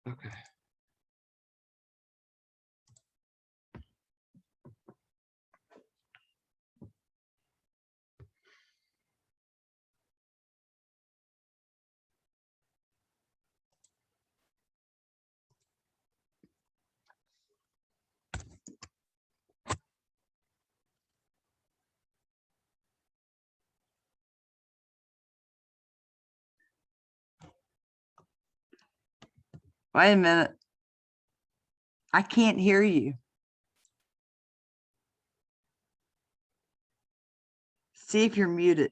Okay. Wait a minute. I can't hear you. See if you're muted.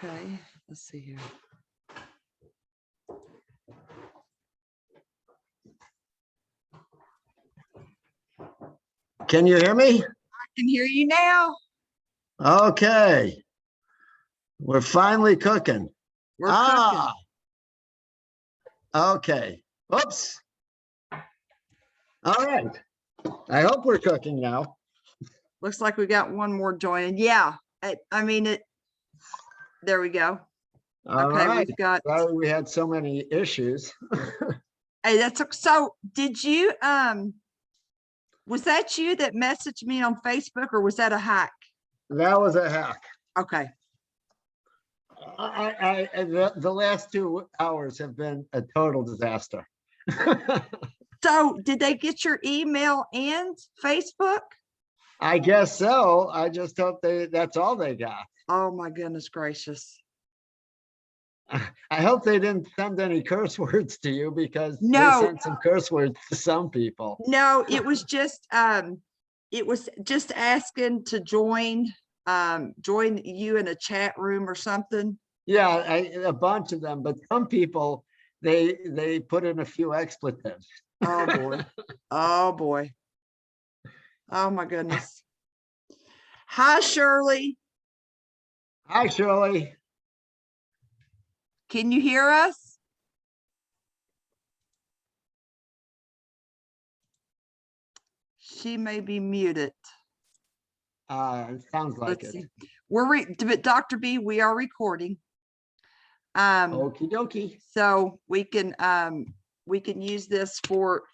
Okay, let's see here. Can you hear me? I can hear you now. Okay. We're finally cooking. We're cooking. Okay. Oops. All right. I hope we're cooking now. Looks like we got one more joining. Yeah, I mean it. There we go. All Okay, right. we've got. Sorry we had so many issues. Hey, that's so. Did you was that you that messaged me on Facebook, or was that a hack? That was a hack. Okay. The last 2 hours have been a total disaster. So did they get your email and Facebook? I guess so. I just hope that's all they got. Oh my goodness gracious. I hope they didn't send any curse words to you, because No. they sent some curse words to some people. No, it was just asking to join you in a chat room or something. Yeah, a bunch of them, but some people, they put in a few expletives. Oh boy. Oh boy. Oh my goodness. Hi, Shirley. Hi, Shirley. Can you hear us? She may be muted. It sounds like Let's it. see. But Dr. B, we are recording. Okie dokie. So we can use this for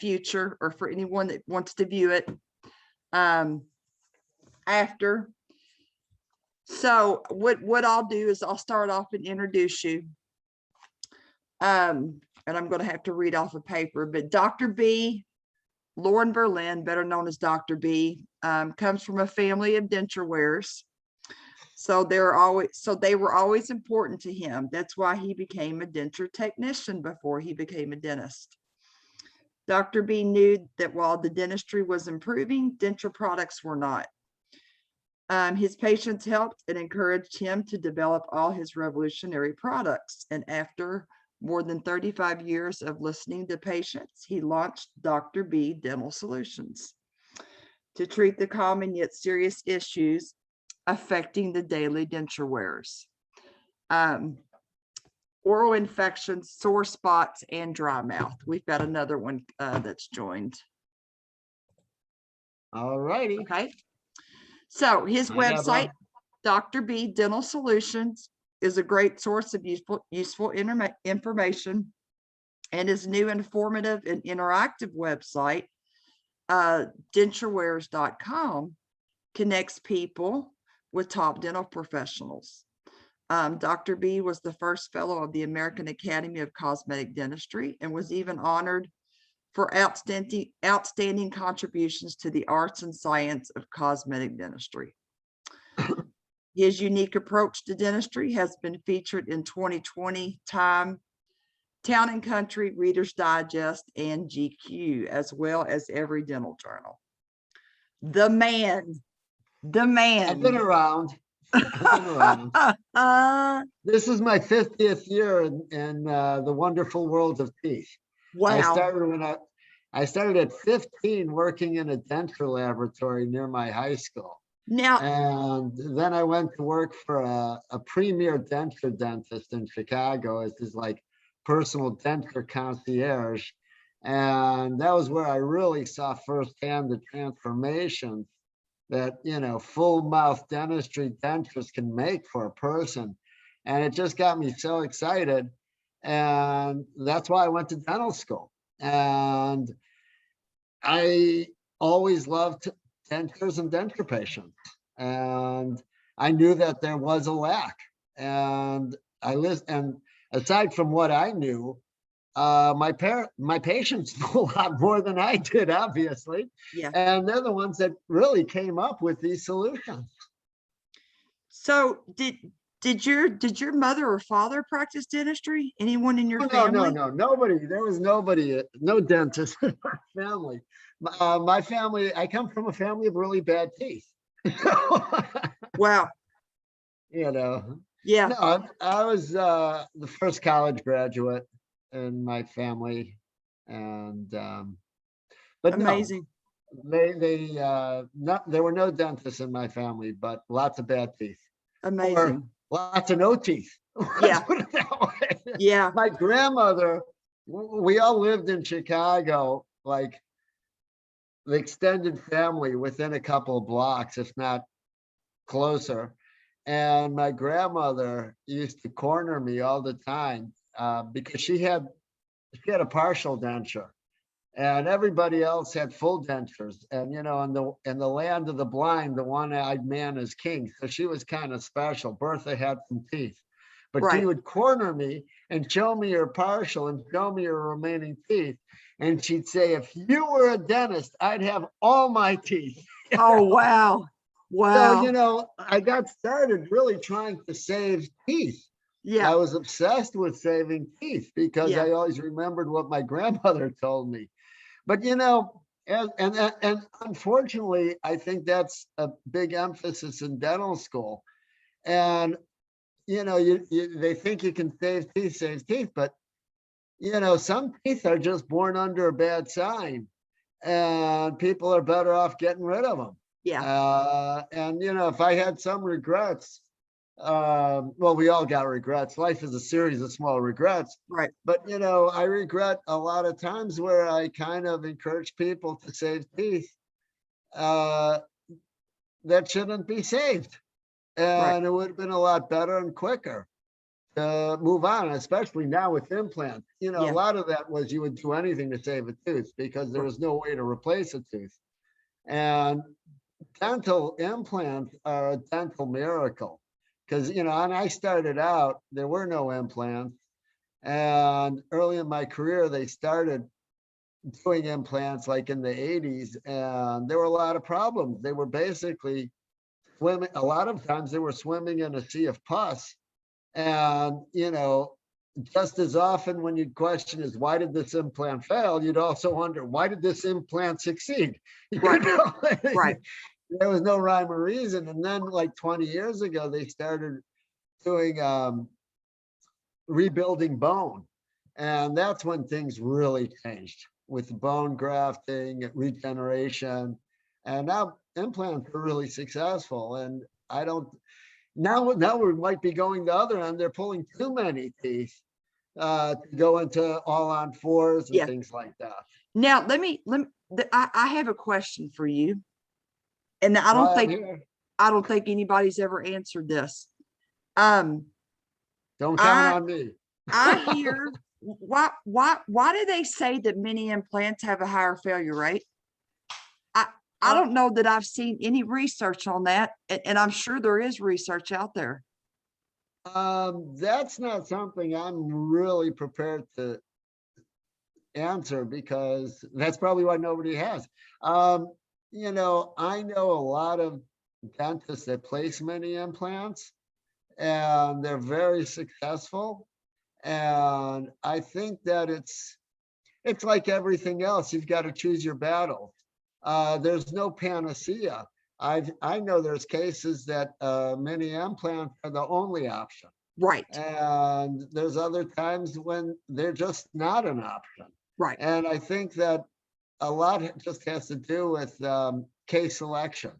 future, or for anyone that wants to view it after. So what I'll do is I'll start off and introduce you. And I'm going to have to read off a paper, but Dr. B, Lauren Berlin, better known as Dr. B, comes from a family of denture wearers. So they were always important to him. That's why he became a denture technician before he became a dentist. Dr. B knew that while the dentistry was improving, denture products were not. His patients helped and encouraged him to develop all his revolutionary products. And after more than 35 years of listening to patients, he launched Dr. B Dental Solutions to treat the common yet serious issues affecting the daily denture wearers. Oral infections, sore spots, and dry mouth. We've got another one that's joined. All righty. Okay. So his website, Dr. B Dental Solutions, is a great source of useful information And his new informative and interactive website, denturewares.com, connects people with top dental professionals. Dr. B was the first fellow of the American Academy of Cosmetic Dentistry and was even honored for outstanding contributions to the arts and science of cosmetic dentistry. His unique approach to dentistry has been featured in 2020 Time, Town and Country, Reader's Digest, and GQ, as well as every dental journal. The man. I've been around. This is my 50th year in the wonderful world of teeth. Wow. I started at 15 working in a dental laboratory near my high school. Now, and then I went to work for a premier denture dentist in Chicago as his like personal denture concierge. And that was where I really saw firsthand the transformation that, you know, full mouth dentistry dentures can make for a person. And it just got me so excited. And that's why I went to dental school. And I always loved dentures and denture patients. And I knew that there was a lack. And and aside from what I knew, my patients know a lot more than I did, obviously. Yeah. And they're the ones that really came up with these solutions. So did your mother or father practice dentistry? Anyone in your family? No, nobody. There was nobody, no dentist in my family. My family, I come from a family of really bad teeth. Wow. You know. Yeah. No, I was the first college graduate in my family, and but amazing. No, there were no dentists in my family, but lots of bad teeth. Amazing. Or lots of no teeth. Yeah. Put it that way. Yeah. My grandmother, we all lived in Chicago, like the extended family within a couple of blocks, if not closer. And my grandmother used to corner me all the time because she had a partial denture, and everybody else had full dentures. And you know, in the land of the blind, the one-eyed man is king. So she was kind of special. Bertha had some teeth, but Right. she would corner me and show me her partial and show me her remaining teeth. And she'd say, "If you were a dentist, I'd have all my teeth." Oh, wow. Wow. So, you know, I got started really trying to save teeth. Yeah. I was obsessed with saving teeth because Yeah. I always remembered what my grandmother told me. But, you know, and unfortunately, I think that's a big emphasis in dental school. And, you know, they think you can save teeth, but, you know, some teeth are just born under a bad sign, and people are better off getting rid of them. Yeah. And, you know, if I had some regrets, well, we all got regrets. Life is a series of small regrets. Right. But, you know, I regret a lot of times where I kind of encourage people to save teeth that shouldn't be saved. And Right. it would have been a lot better and quicker to move on, especially now with implants. You know, Yeah. a lot of that was you would do anything to save a tooth because there was no way to replace a tooth. And dental implants are a dental miracle because, you know, and I started out, there were no implants. And early in my career, they started doing implants like in the 80s, and there were a lot of problems. They were basically swimming, a lot of times they were swimming in a sea of pus. And, you know, just as often when you'd question is, why did this implant fail? You'd also wonder, why did this implant succeed? Right. You know? Right. There was no rhyme or reason. And then like 20 years ago, they started doing rebuilding bone. And that's when things really changed with bone grafting, regeneration. And now implants are really successful. And I don't, now we might be going the other end. They're pulling too many teeth to go into all on fours and Yeah. things like that. Now, I have a question for you. And I don't think anybody's ever answered this. Don't count on me. I hear why do they say that many implants have a higher failure rate? I, I Uh, don't know that I've seen any research on that, and I'm sure there is research out there. That's not something I'm really prepared to answer because that's probably why nobody has. I know a lot of dentists that place many implants and they're very successful. And I think that it's like everything else. You've got to choose your battles. There's no panacea. I know there's cases that many implants are the only option. Right, And there's other times when they're just not an option. right. And I think that a lot just has to do with case selection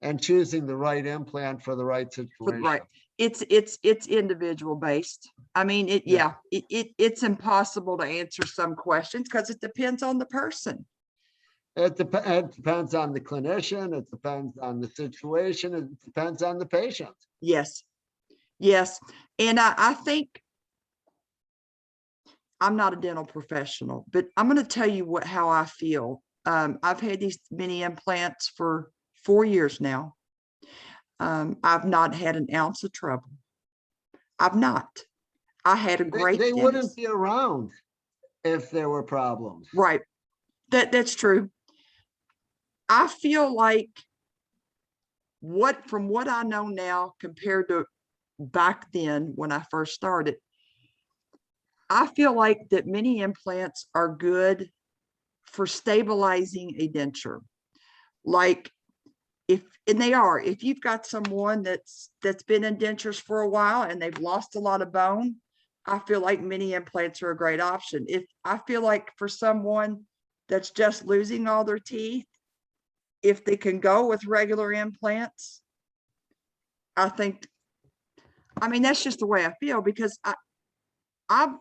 and choosing the right implant for the right For the right. situation. It's individual based. I mean, Yeah. it's impossible to answer some questions because it depends on the person. It depends on the clinician, it depends on the situation, it depends on the patient. Yes, yes. And I think I'm not a dental professional, but I'm going to tell you how I feel. I've had these mini implants for 4 years now. I've not had an ounce of trouble. I've not. I had a great They wouldn't dentist. be around if there were problems. Right. That's true. I feel like from what I know now compared to back then when I first started, I feel like that mini implants are good for stabilizing a denture. Like and they are, if you've got someone that's been in dentures for a while and they've lost a lot of bone, I feel like mini implants are a great option. If I feel like for someone that's just losing all their teeth, if they can go with regular implants, I think, I mean, that's just the way I feel because I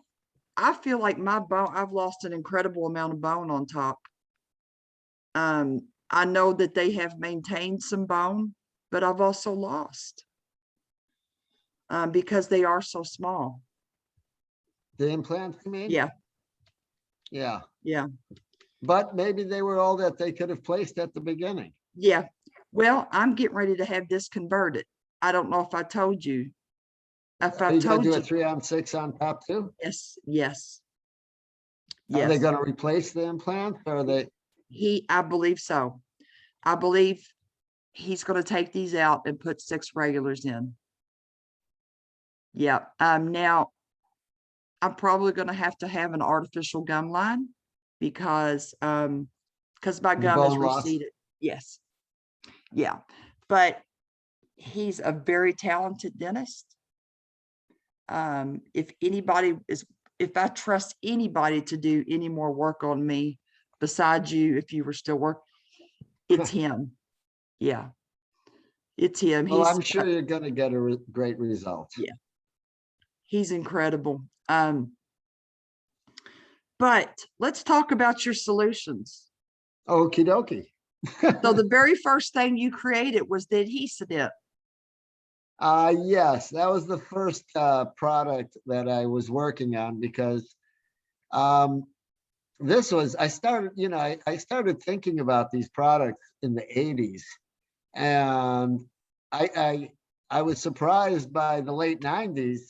I feel like my bone, I've lost an incredible amount of bone on top. I know that they have maintained some bone, but I've also lost because they are so small. The implants, you mean? Yeah, Yeah. yeah, But maybe they were all that they could have placed at the beginning. yeah. Well, I'm getting ready to have this converted. I don't know if I told you. If Are I you going to told do a you, 3-on-6 on top too? yes, yes, Are they yes. going to replace the implants or are they? I believe so. I believe he's going to take these out and put 6 regulars in. Yeah. Now I'm probably going to have an artificial gum line because my The gum is bone loss? receded. Yes. Yeah. But he's a very talented dentist. If I trust anybody to do any more work on me besides you, if you were still working, it's him. Yeah. It's him. Well, I'm sure you're going to get a great result. Yeah, he's incredible. But let's talk about your solutions. Okie dokie. So the very first thing you created was the adhesive dip. Yes, that was the first product that I was working on because um, I started, I started thinking about these products in the 80s. And I, I, I was surprised by the late 90s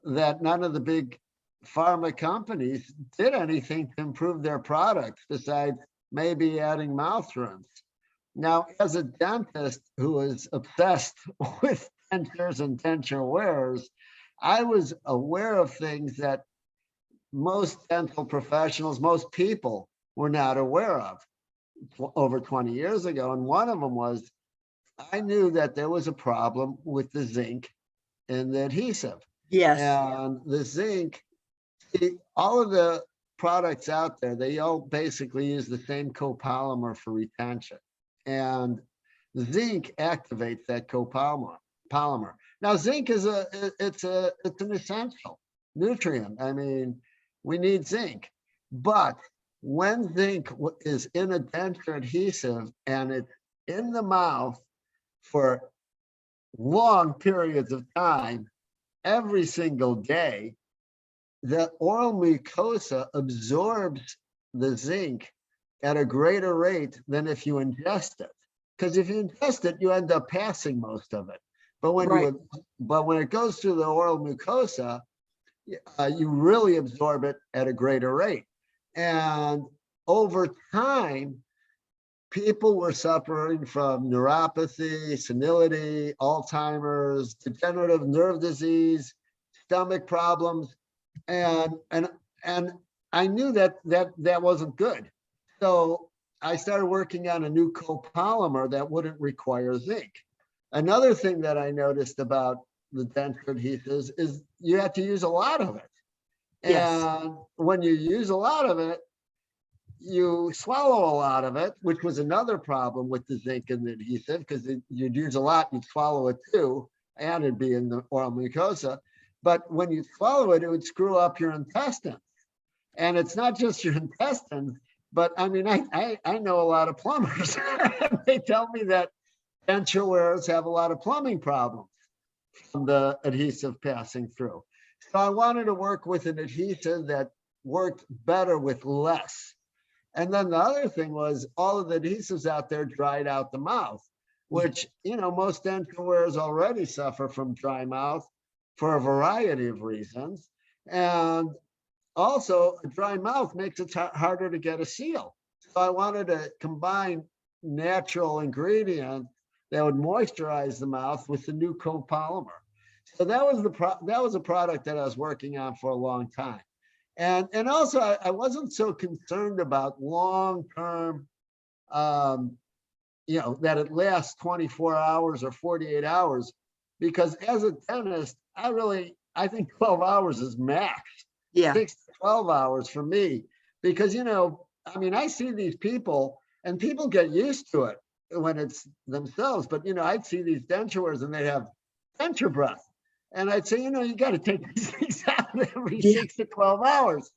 that none of the big pharma companies did anything to improve their products besides maybe adding mouth rooms. Now, as a dentist who is obsessed with dentures and denture wearers, I was aware of things that most dental professionals, most people were not aware of over 20 years ago. And one of them was I knew that there was a problem with the zinc in the adhesive. Yes. And the zinc, all of the products out there, they all basically use the same copolymer for retention. And zinc activates that copolymer. Now, zinc is it's an essential nutrient. I mean, we need zinc. But when zinc is in a denture adhesive and it's in the mouth for long periods of time, every single day, the oral mucosa absorbs the zinc at a greater rate than if you ingest it. Because if you ingest it, you end up passing most of it. But when Right. when it goes through the oral mucosa, you really absorb it at a greater rate. And over time, people were suffering from neuropathy, senility, Alzheimer's, degenerative nerve disease, stomach problems, and I knew that wasn't good. So I started working on a new copolymer that wouldn't require zinc. Another thing that I noticed about the denture adhesives is you have to use a lot of it. Yes. And when you use a lot of it, you swallow a lot of it, which was another problem with the zinc and the adhesive, because you'd use a lot, you'd swallow it too, and it'd be in the oral mucosa. But when you swallow it, it would screw up your intestines. And it's not just your intestines, but I mean, I know a lot of plumbers. They tell me that denture wearers have a lot of plumbing problems from the adhesive passing through. So I wanted to work with an adhesive that worked better with less. And then the other thing was all of the adhesives out there dried out the mouth, which, most denture wearers already suffer from dry mouth for a variety of reasons. And also, a dry mouth makes it harder to get a seal. So I wanted to combine natural ingredients that would moisturize the mouth with the new copolymer. So that was a product that I was working on for a long time. And also, I wasn't so concerned about long-term, that it lasts 24 hours or 48 hours, because as a dentist, I think 12 hours is max. Yeah. 6 to 12 hours for me, because, I see these people and people get used to it when it's themselves, but, I'd see these denture wearers and they have denture breath. And I'd say, you got to take these things out every 6 to 12 hours.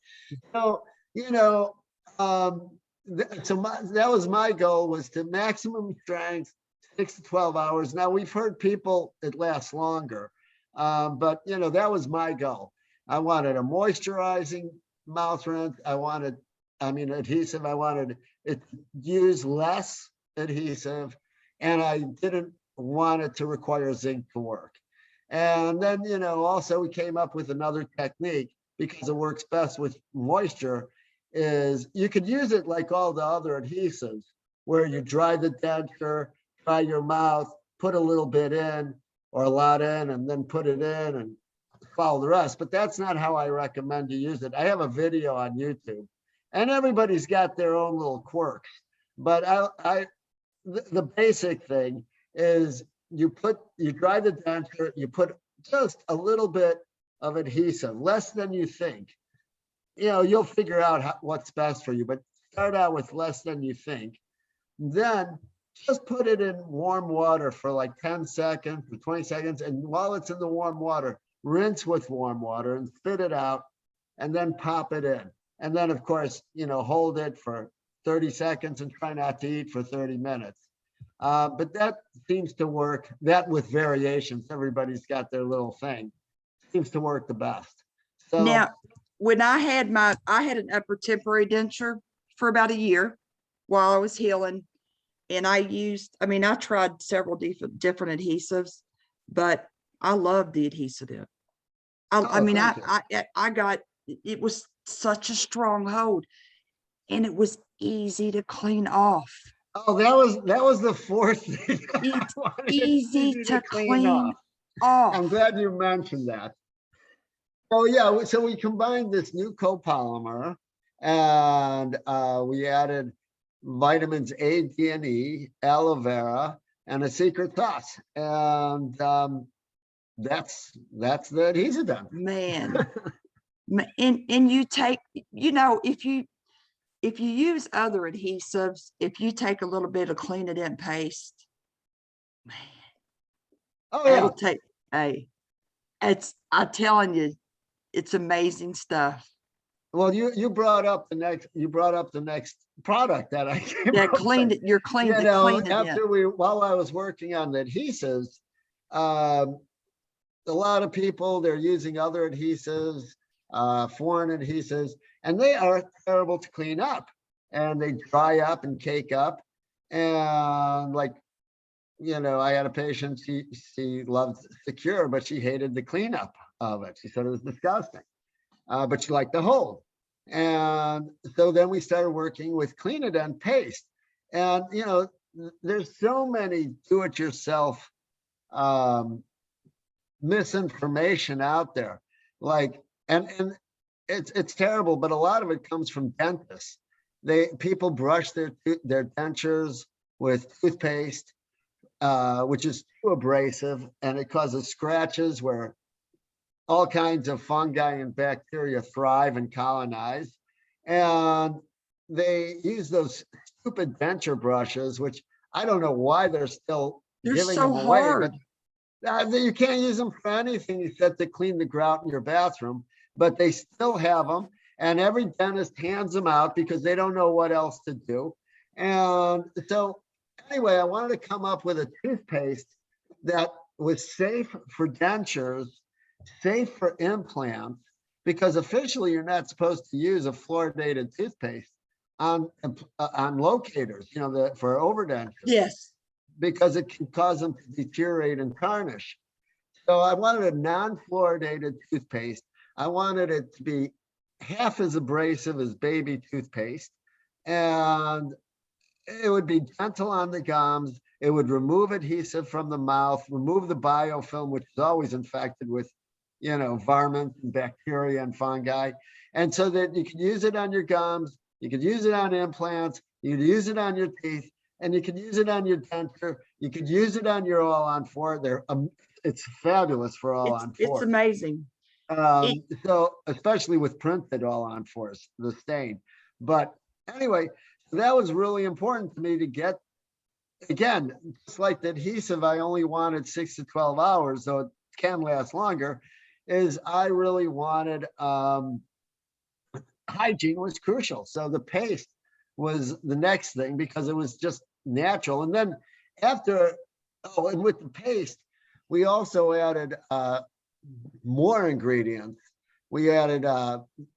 So, that was my goal, was to maximum strength, 6 to 12 hours. Now, we've heard people, it lasts longer. But, that was my goal. I wanted a moisturizing mouth rinse. Adhesive. I wanted it to use less adhesive, and I didn't want it to require zinc to work. And then, also we came up with another technique, because it works best with moisture, is you could use it like all the other adhesives, where you dry the denture, dry your mouth, put a little bit in or a lot in, and then put it in and follow the rest. But that's not how I recommend you use it. I have a video on YouTube, and everybody's got their own little quirks. But the basic thing is you dry the denture, you put just a little bit of adhesive, less than you think. You'll figure out what's best for you, but start out with less than you think. Then just put it in warm water for like 10 seconds or 20 seconds. And while it's in the warm water, rinse with warm water and spit it out, and then pop it in. And then, of course, hold it for 30 seconds and try not to eat for 30 minutes. But that seems to work, that with variations. Everybody's got their little thing. Seems to work the best. So Now, when I had an upper temporary denture for about a year while I was healing, and I tried several different adhesives, but I loved the adhesive. I got, it was such a strong hold, and it was easy to clean off. Oh, that was the fourth thing. It's easy to clean off. I'm glad you mentioned that. Oh yeah, so we combined this new copolymer, and we added vitamins A, D, and E, aloe vera, and a secret sauce, and that's the adhesive done. Man, and you take, if you use other adhesives, if you take a little bit of Clean It In paste, man, Oh yeah, it'll take, I'm telling you, it's amazing stuff. well, you brought up the next product that I came Yeah, up with. you're clean to clean it After while I was working on the adhesives, a lot of people, they're using other adhesives. foreign adhesives, and they are terrible to clean up, and they dry up and cake up. And like, I had a patient, she loved Secure, but she hated the cleanup of it. She said it was disgusting, but she liked the hold. And so then we started working with Clean-A-Dent paste. And, there's so many do-it-yourself misinformation out there. Like, and it's terrible, but a lot of it comes from dentists. People brush their dentures with toothpaste, which is too abrasive, and it causes scratches where all kinds of fungi and bacteria thrive and colonize. And they use those stupid denture brushes, which I don't know why they're still They're giving so them away, hard. but you can't use them for anything except to clean the grout in your bathroom, but they still have them. And every dentist hands them out because they don't know what else to do. And so anyway, I wanted to come up with a toothpaste that was safe for dentures, safe for implants, because officially you're not supposed to use a fluoridated toothpaste on locators, for overdentures. Yes. Because it can cause them to deteriorate and tarnish. So I wanted a non-fluoridated toothpaste. I wanted it to be half as abrasive as baby toothpaste, and it would be gentle on the gums. It would remove adhesive from the mouth, remove the biofilm, which is always infected with, varmints and bacteria and fungi. And so that you can use it on your gums, you could use it on implants, you could use it on your teeth, and you could use it on your denture. You could use it on your all-on-4. It's fabulous for all-on-4. It's amazing. So especially with printed all-on-4s, the stain. But anyway, that was really important to me to get. Again, just like the adhesive, I only wanted 6 to 12 hours, so it can last longer. Is I really wanted hygiene was crucial. So the paste was the next thing because it was just natural. And then and with the paste, we also added more ingredients. We added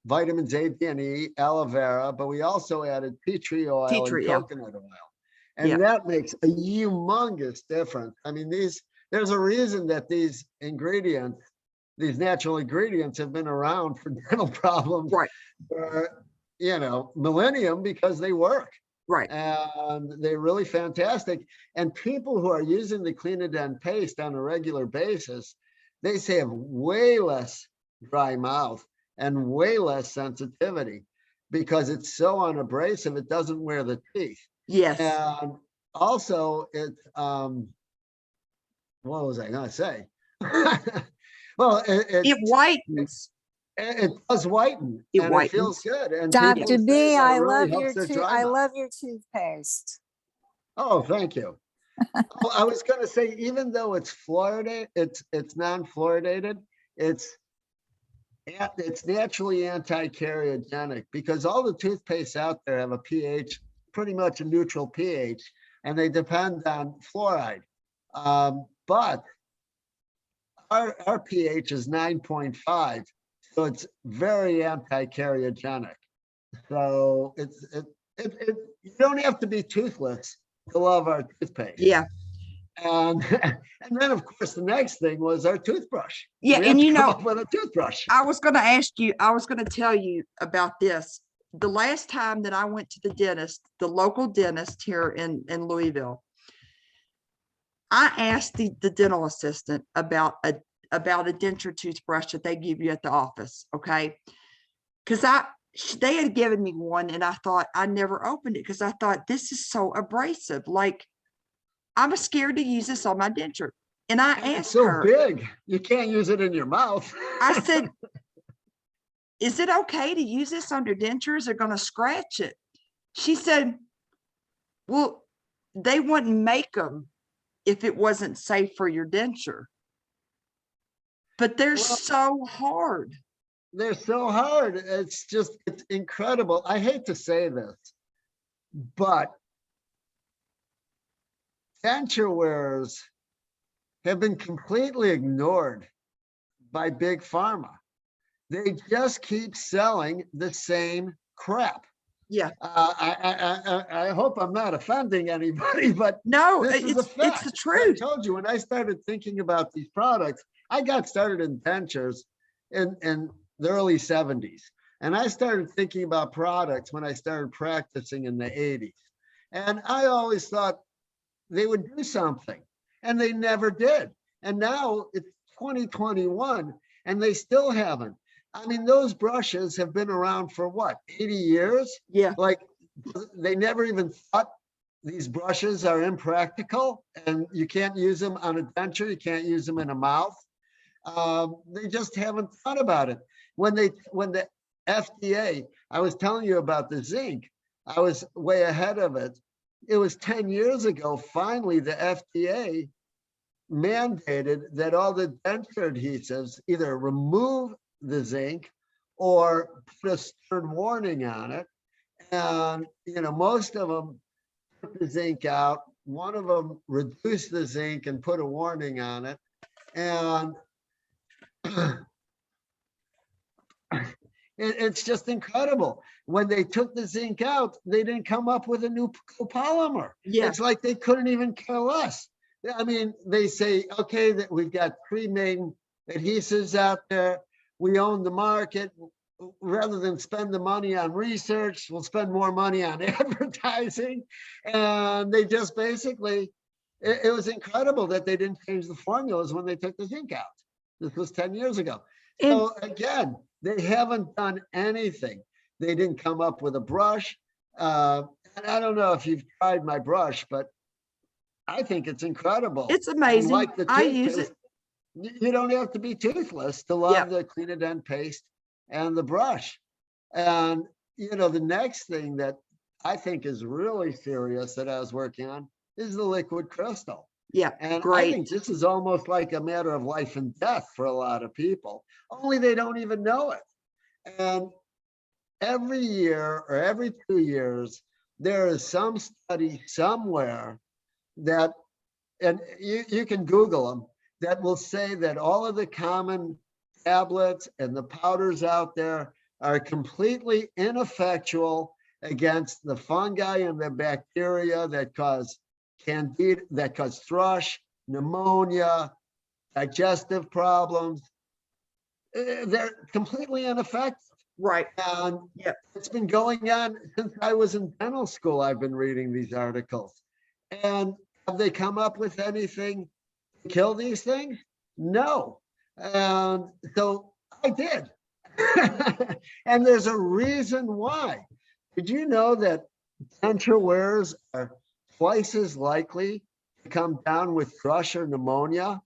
vitamins A, D, and E, aloe vera, but we also added tea tree oil and coconut oil. And that makes a humongous difference. I mean, there's a reason that these ingredients, these natural ingredients have been around for dental problems for, millennium, because they work. Right. And they're really fantastic. And people who are using the Clean-A-Dent paste on a regular basis, they say have way less dry mouth and way less sensitivity because it's so unabrasive, it doesn't wear the teeth. Yes. And also it, what was I gonna say? Well, it whitens. It does whiten, and it feels good. And Dr. B, I love I love your toothpaste. Oh, thank you. Oh, I was going to say, even though it's fluoridated, it's non-fluoridated, it's naturally anti-cariogenic because all the toothpastes out there have a pH, pretty much a neutral pH, and they depend on fluoride. But our pH is 9.5. So it's very anti-cariogenic. So you don't have to be toothless to love our toothpaste. Yeah. And then of course the next thing was our toothbrush. Yeah, and come up with a toothbrush. I was going to tell you about this. The last time that I went to the dentist, the local dentist here in Louisville, I asked the dental assistant about a denture toothbrush that they give you at the office. Okay. Cause they had given me one and I thought I never opened it because I thought this is so abrasive. Like I'm scared to use this on my denture. And I asked her, it's so big, you can't use it in your mouth. I said, is it okay to use this on your dentures? They're going to scratch it. She said, well, they wouldn't make them if it wasn't safe for your denture. But they're so hard. They're so hard. It's incredible. I hate to say this, but denture wearers have been completely ignored by big pharma. They just keep selling the same crap. Yeah. I hope I'm not offending anybody, but No, this is a it's fact. the I truth. told you, when I started thinking about these products, I got started in dentures in the early 70s. And I started thinking about products when I started practicing in the 80s. And I always thought they would do something, and they never did. And now it's 2021, and they still haven't. I mean, those brushes have been around for what, 80 years? Yeah. Like, they never even thought these brushes are impractical and you can't use them on a denture, you can't use them in a mouth. They just haven't thought about it. When the FDA, I was telling you about the zinc, I was way ahead of it. It was 10 years ago, finally, the FDA mandated that all the denture adhesives either remove the zinc or put a stern warning on it. And, most of them took the zinc out. One of them reduced the zinc and put a warning on it. And it's just incredible. When they took the zinc out, they didn't come up with a new copolymer. Yeah. It's like they couldn't even care less. I mean, they say, okay, that we've got 3 main adhesives out there. We own the market. Rather than spend the money on research, we'll spend more money on advertising. And they just basically, it was incredible that they didn't change the formulas when they took the zinc out. This was 10 years ago. So again, they haven't done anything. They didn't come up with a brush. And I don't know if you've tried my brush, but I think it's incredible. It's amazing. Like the I use it. You don't have to be toothless to love the Clean-A-Dent paste and the brush. And, the next thing that I think is really serious that I was working on is the liquid crystal. Yeah, And great. I think this is almost like a matter of life and death for a lot of people, only they don't even know it. And every year or every 2 years, there is some study somewhere that, and you can Google them, that will say that all of the common tablets and the powders out there are completely ineffectual against the fungi and the bacteria that cause candida, that cause thrush, pneumonia, digestive problems. They're completely ineffective. Right. And it's been going on since I was in dental school. I've been reading these articles. And have they come up with anything to kill these things? No. And so I did. And there's a reason why. Did you know that denture wearers are twice as likely to come down with thrush or pneumonia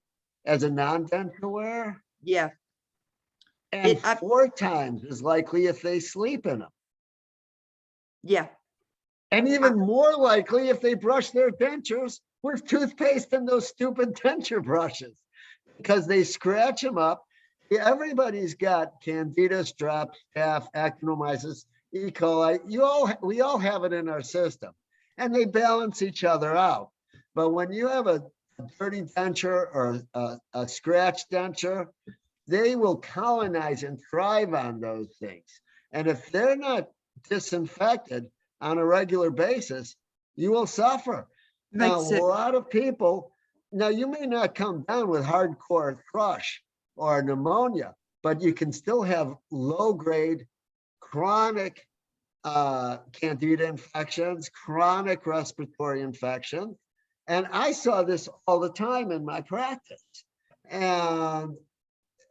as a non-denture wearer? Yeah. And 4 times as likely if they sleep in them. Yeah. And even more likely if they brush their dentures with toothpaste and those stupid denture brushes, because they scratch them up. Everybody's got candida, strep, staph, actinomyces, E. coli. We all have it in our system, and they balance each other out. But when you have a dirty denture or a scratch denture, they will colonize and thrive on those things. And if they're not disinfected on a regular basis, you will suffer. Now, a lot of people, now you may not come down with hardcore thrush or pneumonia, but you can still have low-grade chronic candida infections, chronic respiratory infections. And I saw this all the time in my practice. And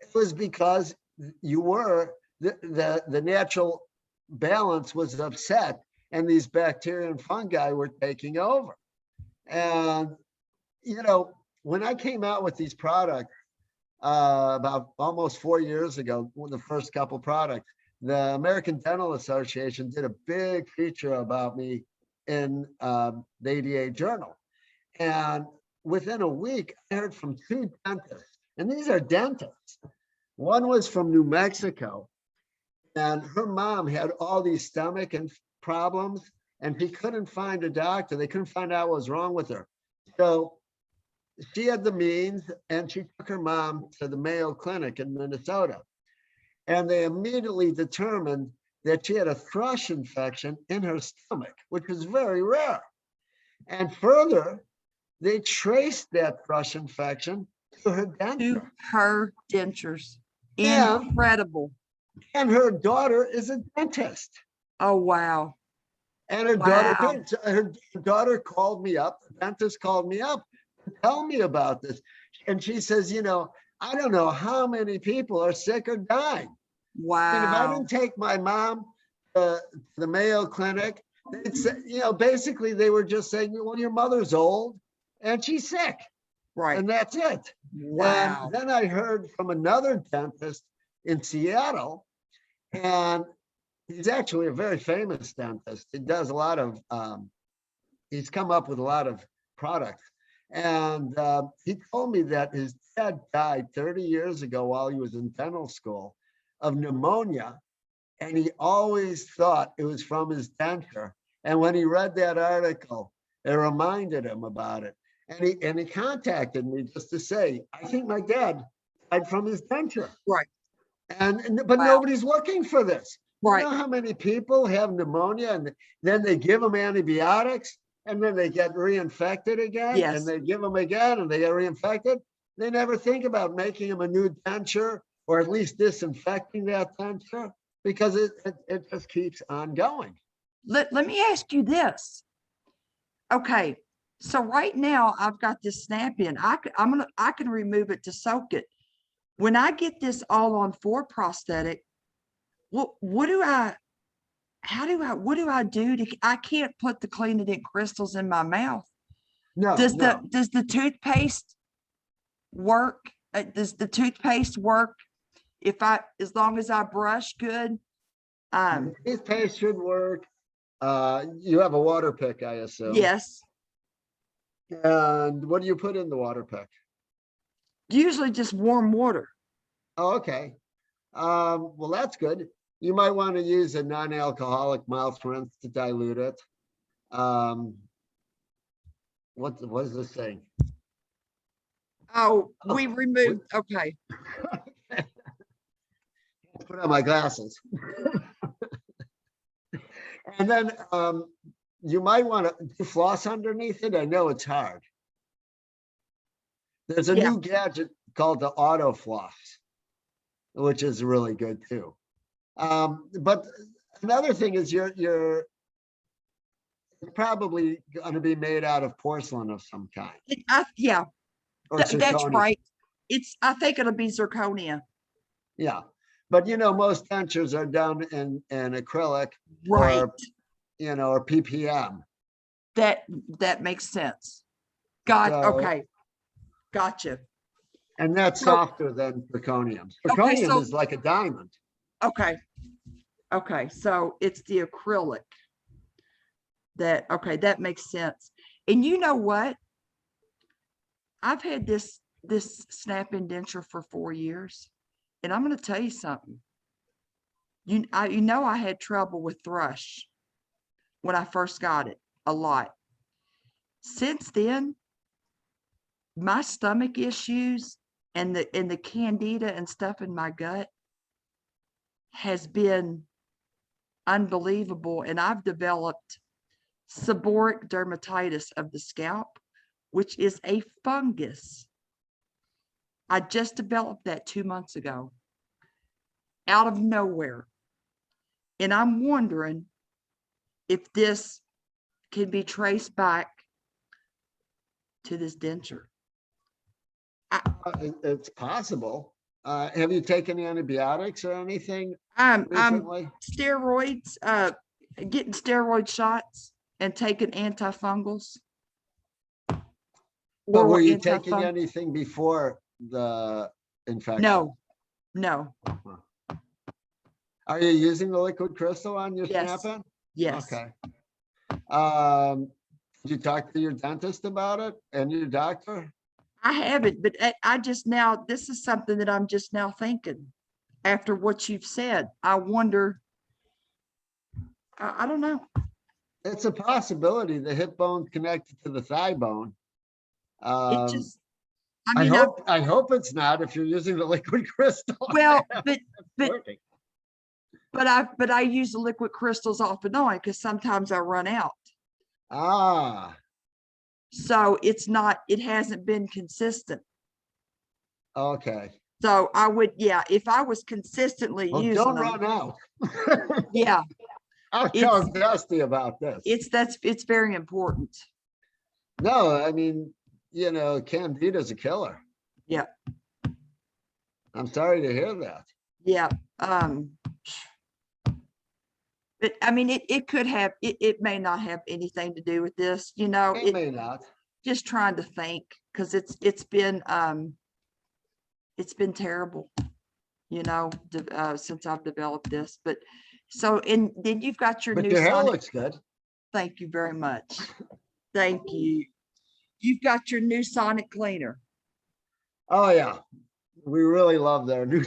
it was because the natural balance was upset and these bacteria and fungi were taking over. And, when I came out with these products about almost 4 years ago, the first couple products, the American Dental Association did a big feature about me in the ADA Journal. And within a week, I heard from 2 dentists, and these are dentists. One was from New Mexico, and her mom had all these stomach and problems, and he couldn't find a doctor. They couldn't find out what was wrong with her. So she had the means, and she took her mom to the Mayo Clinic in Minnesota. and they immediately determined that she had a thrush infection in her stomach, which is very rare. And further, they traced that thrush infection to her To denture. her dentures. Yeah. Incredible. And her daughter is a dentist. Oh, wow. And her Wow. her daughter called me up, the dentist called me up to tell me about this. And she says, you know, I don't know how many people are sick or dying. I mean, if I Wow. didn't take my mom to the Mayo Clinic, they'd say, you know, basically they were just saying, well, your mother's old and she's sick, Right. and that's it. Wow. And then I heard from another dentist in Seattle, and he's actually a very famous dentist. He does a lot of, he's come up with a lot of products. And he told me that his dad died 30 years ago while he was in dental school of pneumonia. And he always thought it was from his denture. And when he read that article, it reminded him about it. And he contacted me just to say, I think my dad died from his denture. Right. But Wow. nobody's looking for this. Right. You know how many people have pneumonia and then they give them antibiotics and then they get reinfected again? Yes. And they give them again and they get reinfected. They never think about making them a new denture or at least disinfecting that denture, because it just keeps on going. Let me ask you this. Okay. So right now I've got this snap in. I can remove it to soak it. When I get this all on for prosthetic, what do I do to, I can't put the Clean It In crystals in my mouth. No, Does no. the toothpaste work? Does the toothpaste work as long as I brush good? Toothpaste should work. You have a water pick, I assume. Yes. And what do you put in the water pick? Usually just warm water. Oh, okay. Well, that's good. You might want to use a non-alcoholic mouth rinse to dilute it. What is this saying? Oh, Oh, we removed, okay. Put on my glasses. And then you might want to floss underneath it. I know it's hard. There's a Yeah. new gadget called the auto floss, which is really good too. But another thing is you're probably going to be made out of porcelain of some kind. Yeah, Or that's zirconia. right. I think it'll be zirconia. Yeah. But you know, most dentures are done in acrylic, Right. or or PPM. That makes sense. Okay. Gotcha. And that's softer than zirconium. Okay, Zirconium so- is like a diamond. Okay. Okay, so it's the acrylic that makes sense. And you know what? I've had this snap-in denture for 4 years, and I'm going to tell you something. I had trouble with thrush when I first got it, a lot. Since then, my stomach issues and the candida and stuff in my gut has been unbelievable. And I've developed seborrheic dermatitis of the scalp, which is a fungus. I just developed that 2 months ago out of nowhere. And I'm wondering if this can be traced back to this denture. It's possible. Have you taken antibiotics or anything I'm recently? steroids, getting steroid shots and taking antifungals. But were Oral you taking antifung- anything before the infection? No. Are you using the liquid crystal on your Yes. snap-in? Yes. Okay. Did you talk to your dentist about it and your doctor? I haven't, but I just now, this is something that I'm just now thinking after what you've said. I wonder, I don't know. It's a possibility. The hip bone's connected to the thigh bone. It just, I mean, I hope it's not if you're using the liquid crystal. well, but Working. I use the liquid crystals off and on because sometimes I run out. Ah, So it hasn't been consistent. okay. So I would, yeah, if I was consistently Well, using don't them, run out. yeah, I'll tell Dusty about this. it's very important. No, I mean, you know, Candida's a killer. Yeah. I'm sorry to hear that. Yeah. But I mean, it could have, it may not have anything to do with this, you know, It may not. just trying to think, because it's been terrible, you know, since I've developed this. But so, and then you've got your But new your hair sonic. looks good. Thank you very much. Thank you. You've got your new sonic cleaner. Oh, yeah. We really love their new.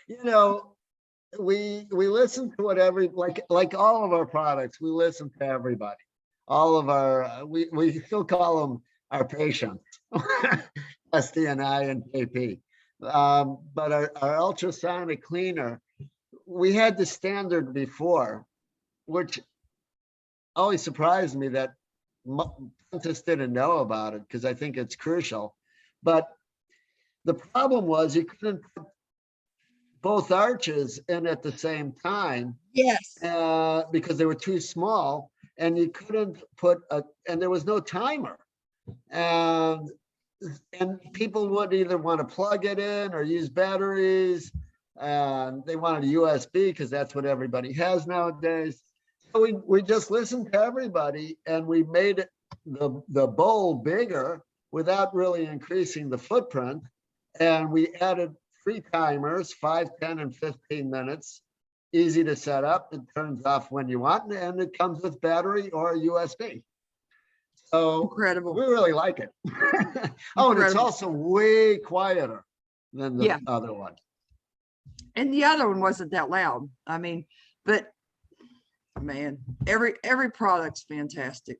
You know, we listen to what like all of our products, we listen to everybody. All of our, we still call them our patients, SDNI and KP. But our ultrasonic cleaner, we had the standard before, which always surprised me that dentists didn't know about it because I think it's crucial. But the problem was you couldn't put both arches in at the same time. Yes. Because they were too small, and you couldn't put and there was no timer. And people would either want to plug it in or use batteries. And they wanted a USB because that's what everybody has nowadays. So we just listened to everybody, and we made it the bowl bigger without really increasing the footprint. And we added 3 timers, 5, 10, and 15 minutes. Easy to set up. It turns off when you want, and it comes with battery or a USB. So Incredible. we really like it. Oh, and it's also way quieter than the other one. And the other one wasn't that loud. I mean, but man, every product's fantastic.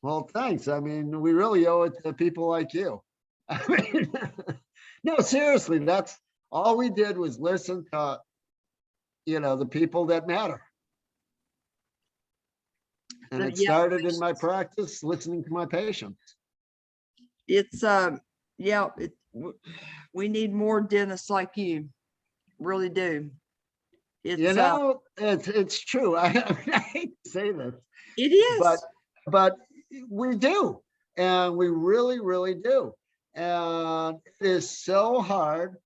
Well, thanks. I mean, we really owe it to people like you. I mean, no, seriously, that's all we did was listen to, you know, the people that matter. And it started in my practice, listening to my patients. It's we need more dentists like you. Really do. It's, you know, it's true. I hate to say this. It is. But we do. And we really, really do. And it is so hard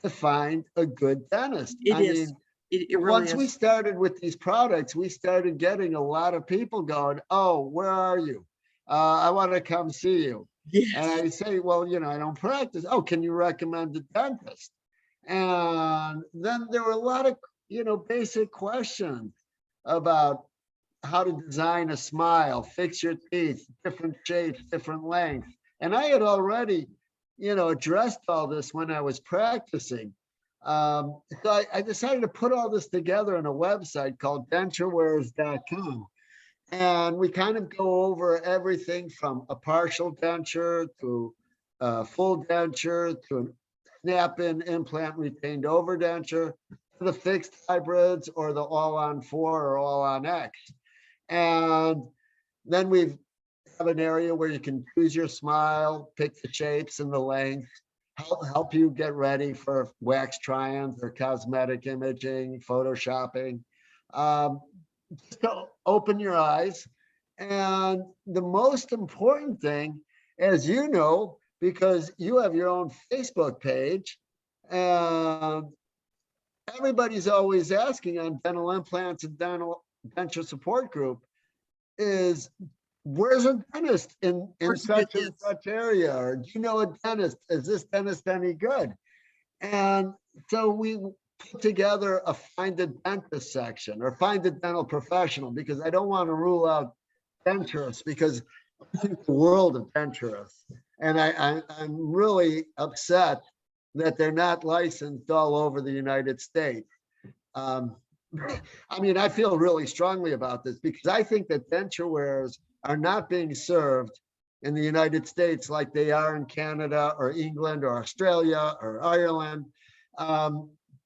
to find a good dentist. It is. It really once is. we started with these products, we started getting a lot of people going, oh, where are you? I want to come see you. Yes. And I say, well, you know, I don't practice. Oh, can you recommend a dentist? And then there were a lot of, you know, basic questions about how to design a smile, fix your teeth, different shapes, different lengths. And I had already, you know, addressed all this when I was practicing. So I decided to put all this together in a website called denturewares.com. And we kind of go over everything from a partial denture to a full denture to a snap-in implant retained over denture to the fixed hybrids or the all-on-4 or all-on-X. And then we have an area where you can choose your smile, pick the shapes and the length, help you get ready for wax try-ons or cosmetic imaging, photoshopping. So open your eyes. And the most important thing, as you know, because you have your own Facebook page, and everybody's always asking on dental implants and denture support group, is where's a dentist in such and such area? Or do you know a dentist? Is this dentist any good? And so we put together a find a dentist section or find a dental professional, because I don't want to rule out denturists, because I think the world of denturists. And I'm really upset that they're not licensed all over the United States. I mean, I feel really strongly about this because I think that denture wares are not being served in the United States like they are in Canada or England or Australia or Ireland,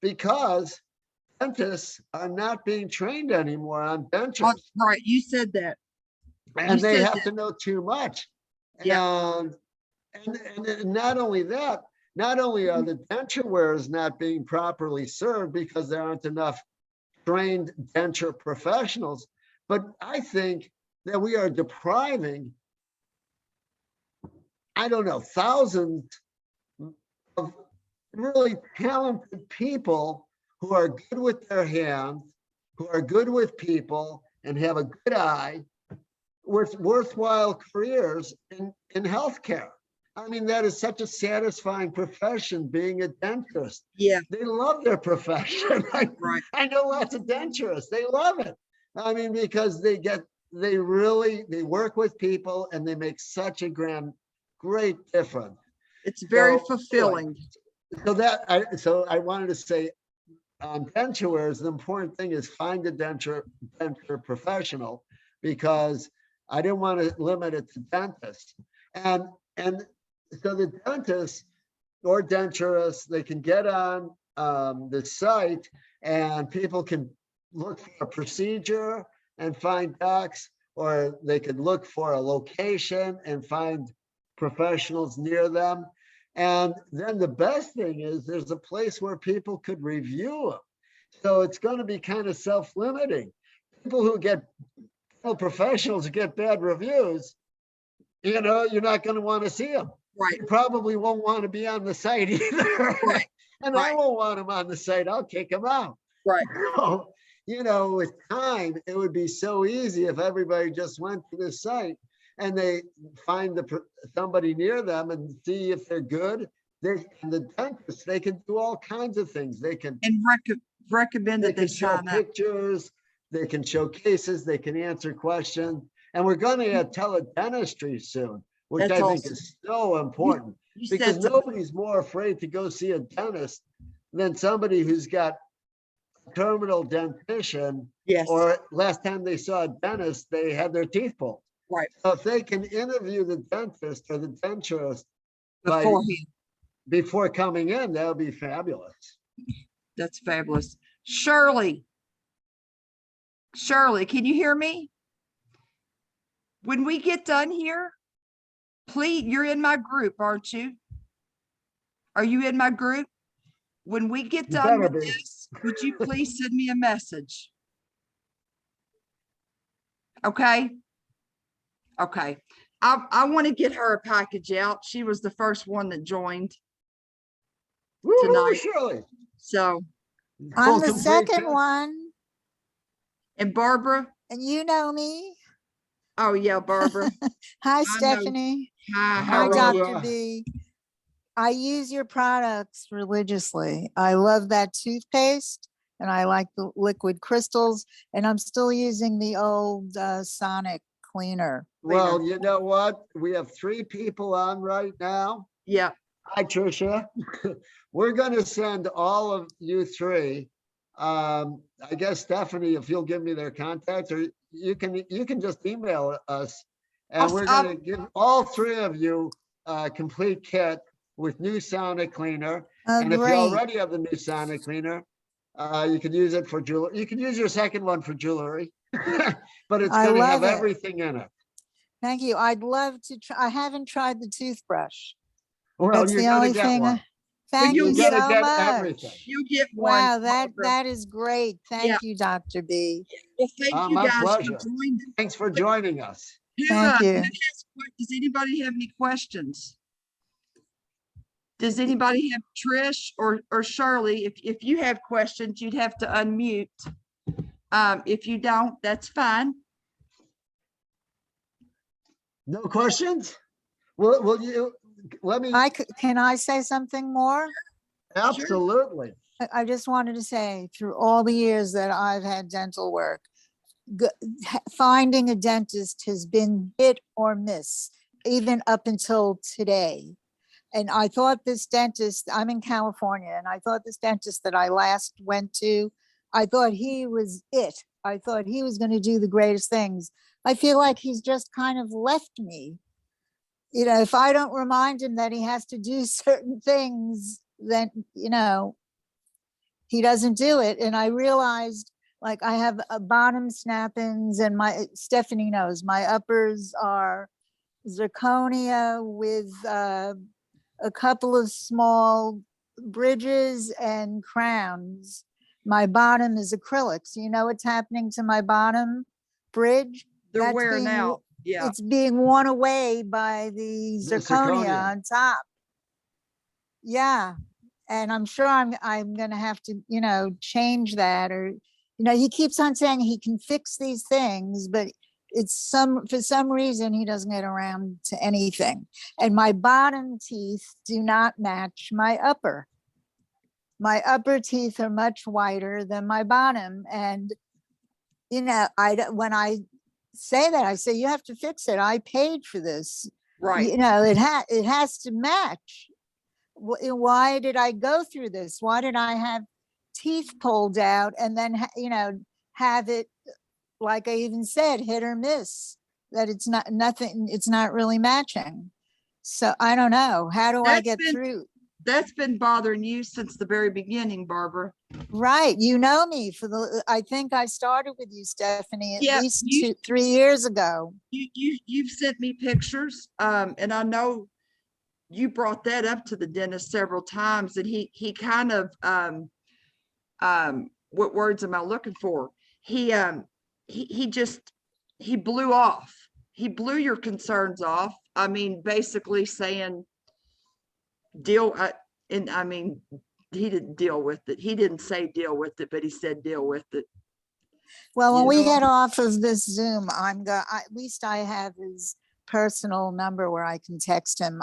because dentists are not being trained anymore on dentures, Right, you said that. and they said have that. to know too much. Yeah. And not only that, not only are the denture wearers not being properly served because there aren't enough trained denture professionals, but I think that we are depriving, I don't know, thousands of really talented people who are good with their hands, who are good with people and have a good eye, with worthwhile careers in healthcare. I mean, that is such a satisfying profession, being a dentist. Yeah. They love their profession. Right. I know lots of denturists. They love it. I mean, because they work with people and they make such a great difference. It's very So, fulfilling. So I wanted to say, denture wearers, the important thing is find a denture professional, because I didn't want to limit it to dentists. And so the dentists or denturists, they can get on the site and people can look for a procedure and find docs, or they could look for a location and find professionals near them. And then the best thing is there's a place where people could review them. So it's going to be kind of self-limiting. People who get professionals who get bad reviews, you're not going to want to see them. Right. You probably won't want to be on the site either. Right. And I won't want them on the site. I'll kick them out. Right. So, with time, it would be so easy if everybody just went to the site and they find somebody near them and see if they're good. The dentists, they can do all kinds of things. They can recommend that they show sign up. pictures, they can show cases, they can answer questions. And we're going to have teledentistry soon, which That's I think awesome. is so important, You because said something. nobody's more afraid to go see a dentist than somebody who's got terminal dentition. Yes. Or last time they saw a dentist, they had their teeth pulled. Right. So if they can interview the dentist or the denturist Beforehand. before coming in, that would be fabulous. That's fabulous. Shirley, can you hear me? When we get done here, please, you're in my group, aren't you? Are you in my group? When we get done with this, would you please send me a message? Okay. Okay. I want to get her a package out. She was the first one that joined tonight. Shirley. So. I'm the second one, And Barbara? and you know me. Oh yeah, Barbara. Hi, know. Stephanie. Hi, Hi, how are Barbara. you? Dr. B. I use your products religiously. I love that toothpaste, and I like the liquid crystals, and I'm still using the old Sonic cleaner. Well, you know what? We have 3 people on right now. Yeah. Hi, Tricia. We're going to send all of you 3. I guess, Stephanie, if you'll give me their contacts, or you can just email us, and we're going to give all 3 of you a complete kit with new Sonic cleaner. Oh, And if you great. already have the new Sonic cleaner, you can use it for jewelry. You can use your second one for jewelry, but it's I going to have love it. everything in it. Thank you. I'd love to try. I haven't tried the toothbrush. Well, That's you're the going only to get thing. one. Thank you'll you get- so get much. everything. You get one. Wow, Barbara. that is great. Thank Yeah. you, Dr. B. Well, thank you My guys pleasure. for joining. Thanks for joining us. Thank you. Does anybody have any questions? Does anybody have Trish or Shirley? If you have questions, you'd have to unmute. If you don't, that's fine. No questions? Will you let me? Can I say something more? Absolutely. I just wanted to say, through all the years that I've had dental work, finding a dentist has been hit or miss, even up until today. And I thought this dentist, I'm in California, and I thought this dentist that I last went to, I thought he was it. I thought he was going to do the greatest things. I feel like he's just kind of left me. if I don't remind him that he has to do certain things, then, he doesn't do it. And I realized, like, I have a bottom snap-ins, and Stephanie knows my uppers are zirconia with a couple of small bridges and crowns. My bottom is acrylics. You know what's happening to my bottom bridge? They're That's wearing being out. Yeah. It's being worn away by the zirconia zirconia. on top. Yeah. And I'm sure I'm gonna have to, change that, or, he keeps on saying he can fix these things, but for some reason he doesn't get around to anything. And my bottom teeth do not match my upper. My upper teeth are much whiter than my bottom. And, when I say that, I say, you have to fix it. I paid for this. Right. It has to match. Why did I go through this? Why did I have teeth pulled out and then, have it, like I even said, hit or miss, that it's not really matching. So I don't know. How do I get through? That's been bothering you since the very beginning, Barbara. Right. You know me I think I started with you, Stephanie, at least 3 years ago. You've sent me pictures, and I know you brought that up to the dentist several times, and he kind of, what words am I looking for? He blew off. He blew your concerns off. I mean, basically saying, and I mean, he didn't deal with it. He didn't say deal with it, but he said deal with it. Well, when we get off of this Zoom, at least I have his personal number where I can text him.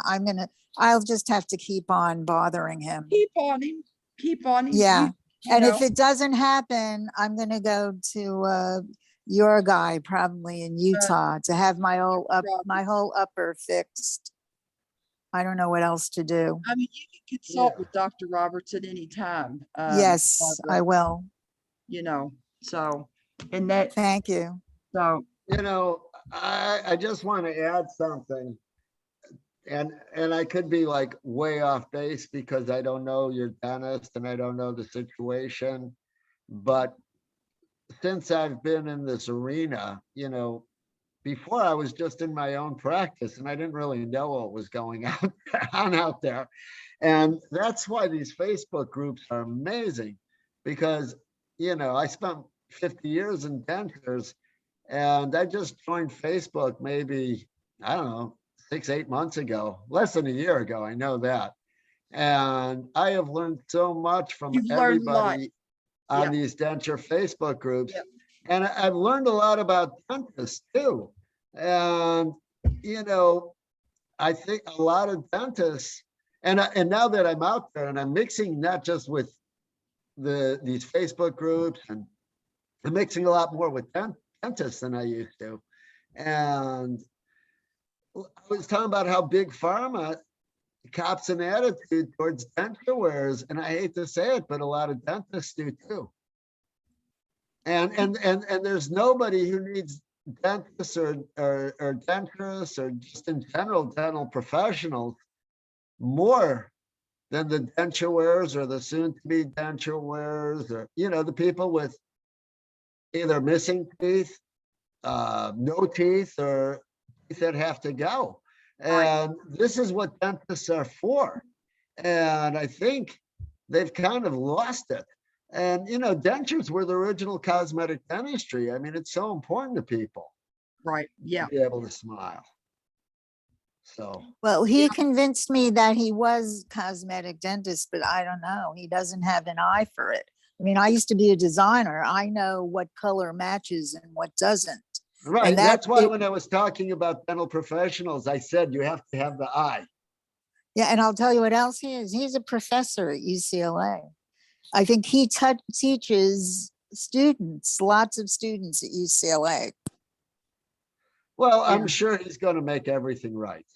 I'll just have to keep on bothering him. Keep on him. Yeah. And if it doesn't happen, I'm going to go to your guy probably in Utah to have my whole upper fixed. I don't know what else to do. I mean, you can consult with Dr. Roberts at any time. Yes, Barbara, I will. So, and that. Thank you. So, I just want to add something, and I could be like way off base because I don't know your dentist and I don't know the situation, but since I've been in this arena, before I was just in my own practice and I didn't really know what was going on out there. And that's why these Facebook groups are amazing, because, I spent 50 years in Dentures, and I just joined Facebook maybe, I don't know, 6-8 months ago, less than a year ago. I know that. And I have learned so much from everybody on these denture Facebook groups. Yep. And I've learned a lot about dentists too. And, I think a lot of dentists, and now that I'm out there and I'm mixing not just with these Facebook groups, and I'm mixing a lot more with dentists than I used to. And I was talking about how big pharma cops an attitude towards denture wearers, and I hate to say it, but a lot of dentists do too. And there's nobody who needs dentists or denturists or just in general dental professionals more than the denture wearers or the soon-to-be denture wearers, or the people with either missing teeth, no teeth, or teeth that have to go. And this is what dentists are for. And I think they've kind of lost it. And, dentures were the original cosmetic dentistry. I mean, it's so important to people. Right. Yeah. To be able to smile. So. Well, he convinced me that he was cosmetic dentist, but I don't know. He doesn't have an eye for it. I mean, I used to be a designer. I know what color matches and what doesn't. Right. And that's why when I was talking about dental professionals, I said you have to have the eye. Yeah. And I'll tell you what else he is. He's a professor at UCLA. I think he teaches students, lots of students at UCLA. Well, I'm sure he's going to make everything right.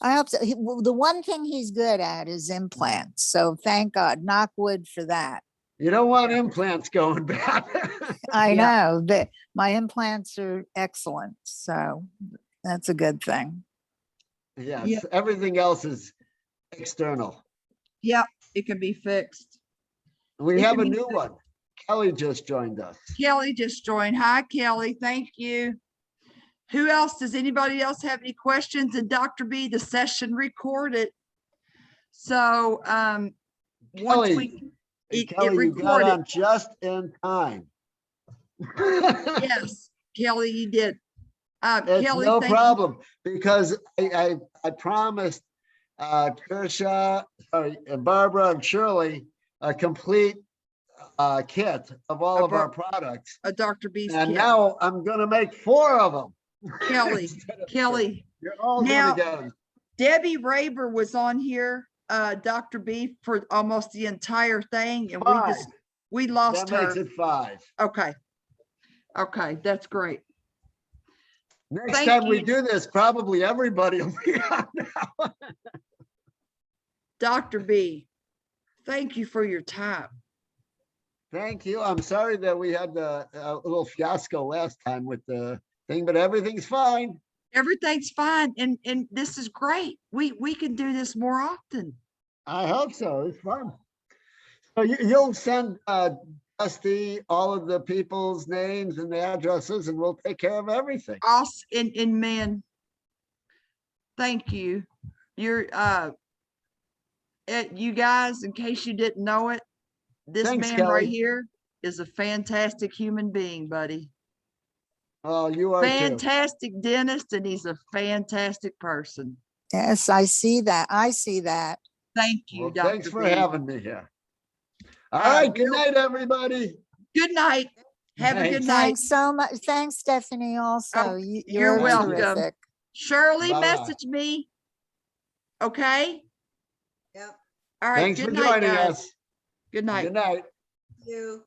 I hope so. The one thing he's good at is implants. So thank God, knock wood for that. You don't want implants going bad. I know that my implants are excellent. So that's a good thing. Yes, everything else is external. Yep, it can be fixed. We It have can a be new one. Kelly just joined us. Kelly just joined. Hi, Kelly. Thank you. Who else? Does anybody else have any questions? And Dr. B, the session recorded. So once Kelly, it Kelly, you got recorded. on just in time. Yes, Kelly, you did. It's Kelly, no thank you. problem, because I promised Tricia, sorry, Barbara and Shirley a complete kit of all of our products. A Dr. B's And kit. now I'm gonna make 4 of them. Kelly, Instead of Kelly. 2. You're all Now- gonna get them. Debbie Raber was on here, Dr. B, for almost the entire thing, and 5. we lost That makes her. it 5. Okay. Okay, that's great. Next Thank time we you. do this, probably everybody will be on now. Dr. B, thank you for your time. Thank you. I'm sorry that we had the little fiasco last time with the thing, but everything's fine. Everything's fine, and this is great. We can do this more often. I hope so. It's fun. So you'll send Dusty all of the people's names and the addresses, and we'll take care of everything. Us and men, thank you. You're you guys, in case you didn't know it, this Thanks, man Kelly. right here is a fantastic human being, buddy. Oh, you are too. Fantastic dentist, and he's a fantastic person. Yes, I see that. I see that. Thank you, Well, Dr. thanks for B. having me here. All right. Good night, everybody. Good night. Have a good Night. night. Thanks so much. Thanks, Stephanie, also. Oh, You're you're welcome. terrific. Shirley, Bye-bye. message me. Okay? Yep. All right. Thanks Good for night, joining guys. us. Good night. Good night. You.